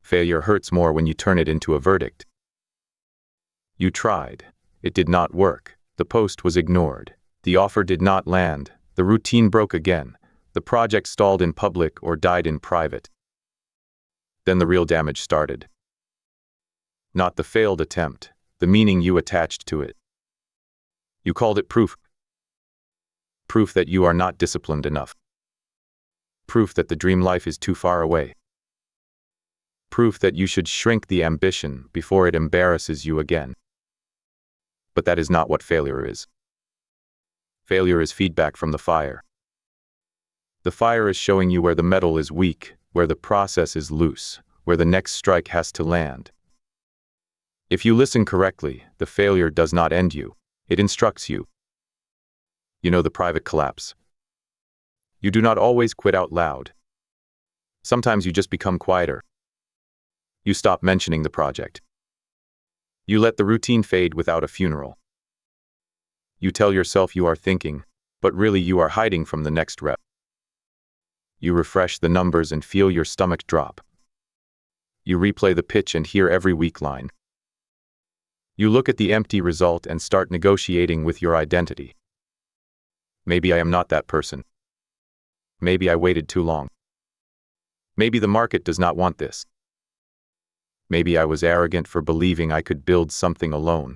Failure hurts more when you turn it into a verdict. You tried. It did not work. The post was ignored. The offer did not land. The routine broke again. The project stalled in public or died in private. Then the real damage started. Not the failed attempt, the meaning you attached to it. You called it proof. Proof that you are not disciplined enough. Proof that the dream life is too far away. Proof that you should shrink the ambition before it embarrasses you again. But that is not what failure is. Failure is feedback from the fire. The fire is showing you where the metal is weak, where the process is loose, where the next strike has to land. If you listen correctly, the failure does not end you. It instructs you. You know the private collapse. You do not always quit out loud. Sometimes you just become quieter. You stop mentioning the project. You let the routine fade without a funeral. You tell yourself you are thinking, but really you are hiding from the next rep. You refresh the numbers and feel your stomach drop. You replay the pitch and hear every weak line. You look at the empty result and start negotiating with your identity. Maybe I am not that person. Maybe I waited too long. Maybe the market does not want this. Maybe I was arrogant for believing I could build something alone.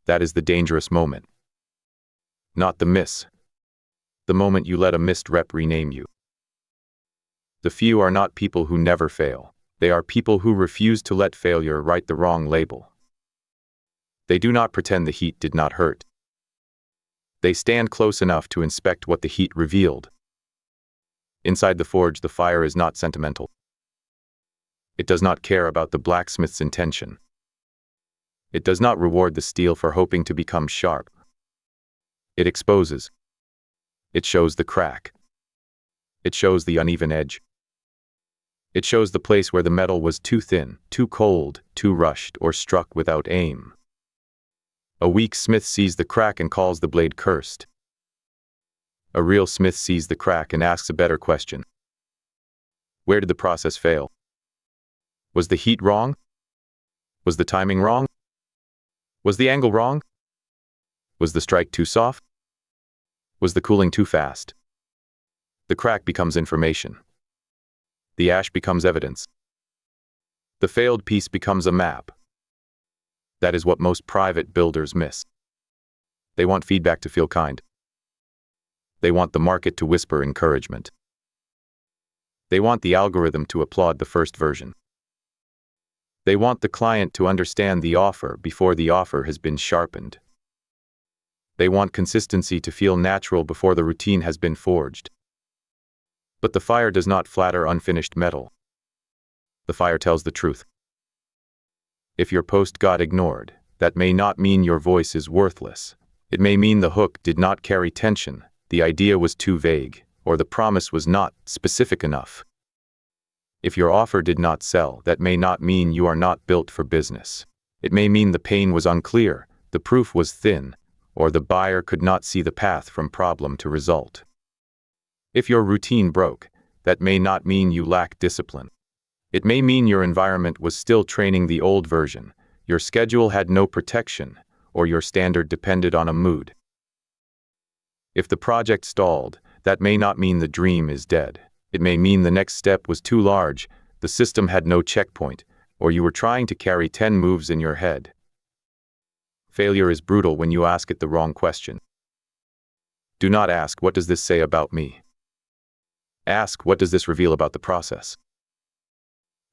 That is the dangerous moment. Not the miss. The moment you let a missed rep rename you. The few are not people who never fail. They are people who refuse to let failure write the wrong label. They do not pretend the heat did not hurt. They stand close enough to inspect what the heat revealed. Inside the forge, the fire is not sentimental. It does not care about the blacksmith's intention. It does not reward the steel for hoping to become sharp. It exposes. It shows the crack. It shows the uneven edge. It shows the place where the metal was too thin, too cold, too rushed, or struck without aim. A weak smith sees the crack and calls the blade cursed. A real smith sees the crack and asks a better question. Where did the process fail? Was the heat wrong? Was the timing wrong? Was the angle wrong? Was the strike too soft? Was the cooling too fast? The crack becomes information. The ash becomes evidence. The failed piece becomes a map. That is what most private builders miss. They want feedback to feel kind. They want the market to whisper encouragement. They want the algorithm to applaud the first version. They want the client to understand the offer before the offer has been sharpened. They want consistency to feel natural before the routine has been forged. But the fire does not flatter unfinished metal. The fire tells the truth. If your post got ignored, that may not mean your voice is worthless. It may mean the hook did not carry tension, the idea was too vague, or the promise was not specific enough. If your offer did not sell, that may not mean you are not built for business. It may mean the pain was unclear, the proof was thin, or the buyer could not see the path from problem to result. If your routine broke, that may not mean you lack discipline. It may mean your environment was still training the old version, your schedule had no protection, or your standard depended on a mood. If the project stalled, that may not mean the dream is dead. It may mean the next step was too large, the system had no checkpoint, or you were trying to carry 10 moves in your head. Failure is brutal when you ask it the wrong question. Do not ask, "What does this say about me?" Ask, "What does this reveal about the process?"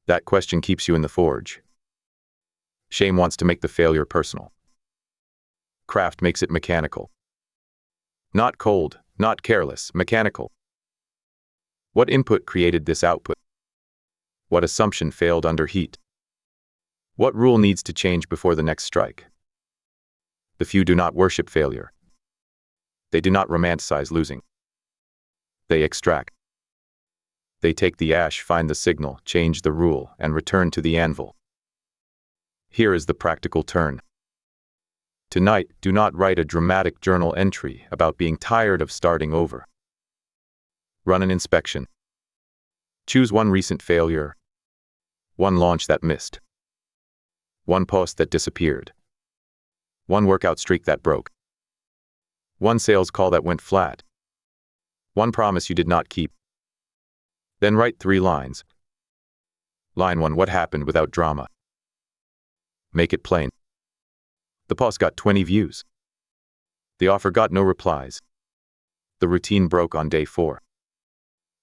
That question keeps you in the forge. Shame wants to make the failure personal. Craft makes it mechanical. Not cold, not careless, mechanical. What input created this output? What assumption failed under heat? What rule needs to change before the next strike? The few do not worship failure. They do not romanticize losing. They extract. They take the ash, find the signal, change the rule, and return to the anvil. Here is the practical turn. Tonight, do not write a dramatic journal entry about being tired of starting over. Run an inspection. Choose one recent failure. One launch that missed. One post that disappeared. One workout streak that broke. One sales call that went flat. One promise you did not keep. Then write 3 lines. Line 1, what happened without drama? Make it plain. The post got 20 views. The offer got no replies. The routine broke on day 4.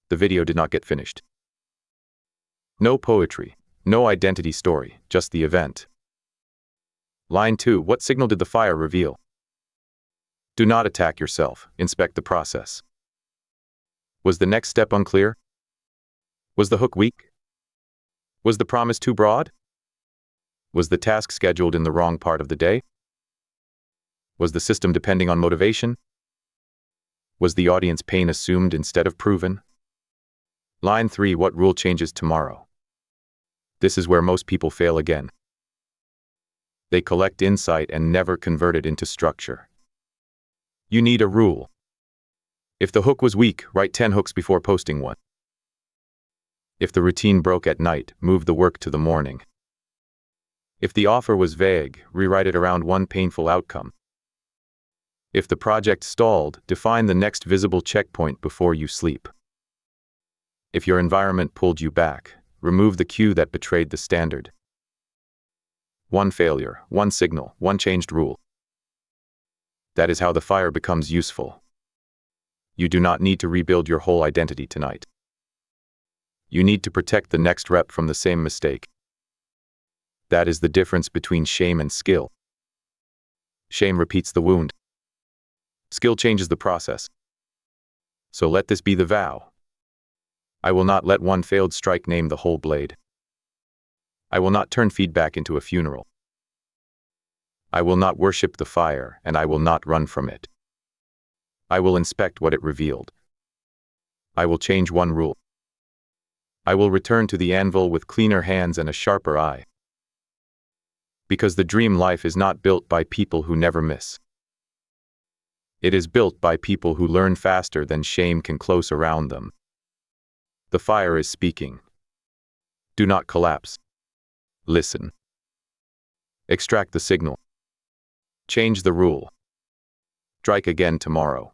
The video did not get finished. No poetry, no identity story, just the event. Line 2, what signal did the fire reveal? Do not attack yourself, inspect the process. Was the next step unclear? Was the hook weak? Was the promise too broad? Was the task scheduled in the wrong part of the day? Was the system depending on motivation? Was the audience pain assumed instead of proven? Line 3, what rule changes tomorrow? This is where most people fail again. They collect insight and never convert it into structure. You need a rule. If the hook was weak, write 10 hooks before posting one. If the routine broke at night, move the work to the morning. If the offer was vague, rewrite it around one painful outcome. If the project stalled, define the next visible checkpoint before you sleep. If your environment pulled you back, remove the cue that betrayed the standard. One failure, one signal, one changed rule. That is how the fire becomes useful. You do not need to rebuild your whole identity tonight. You need to protect the next rep from the same mistake. That is the difference between shame and skill. Shame repeats the wound. Skill changes the process. So let this be the vow. I will not let one failed strike name the whole blade. I will not turn feedback into a funeral. I will not worship the fire, and I will not run from it. I will inspect what it revealed. I will change one rule. I will return to the anvil with cleaner hands and a sharper eye. Because the dream life is not built by people who never miss. It is built by people who learn faster than shame can close around them. The fire is speaking. Do not collapse. Listen. Extract the signal. Change the rule. Strike again tomorrow.